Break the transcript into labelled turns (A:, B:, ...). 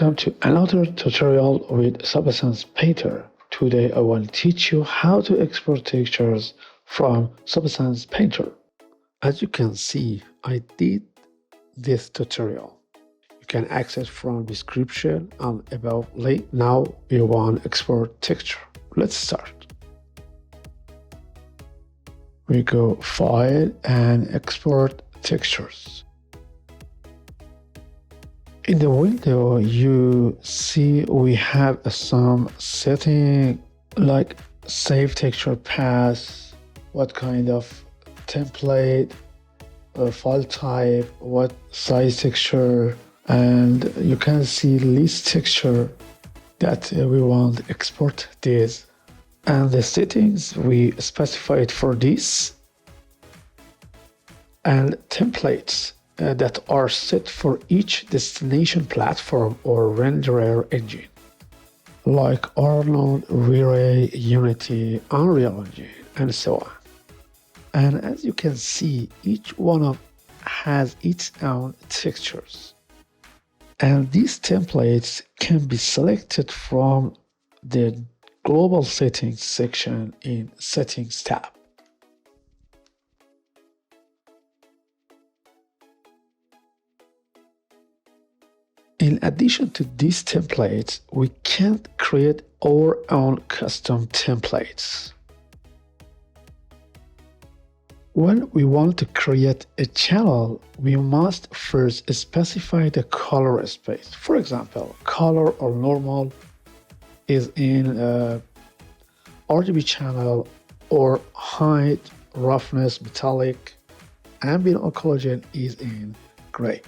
A: Welcome to another tutorial with Substance Painter. Today I will teach you how to export textures from Substance Painter. As you can see, I did this tutorial. You can access from description and above link. Now we want export texture. Let's start. We go File and Export Textures. In the window, you see we have some setting like save texture path, what kind of template, file type, what size texture, and you can see list texture that we want to export this. And the settings we specified for this, and templates that are set for each destination platform or renderer engine, like Arnold, V-Ray, Unity, Unreal Engine, and so on. And as you can see, each one of has its own textures. And these templates can be selected from the Global Settings section in Settings tab. In addition to these templates, we can create our own custom templates. When we want to create a channel, we must first specify the color space. For example, color or normal is in RGB channel, or height, roughness, metallic, ambient occlusion is in gray.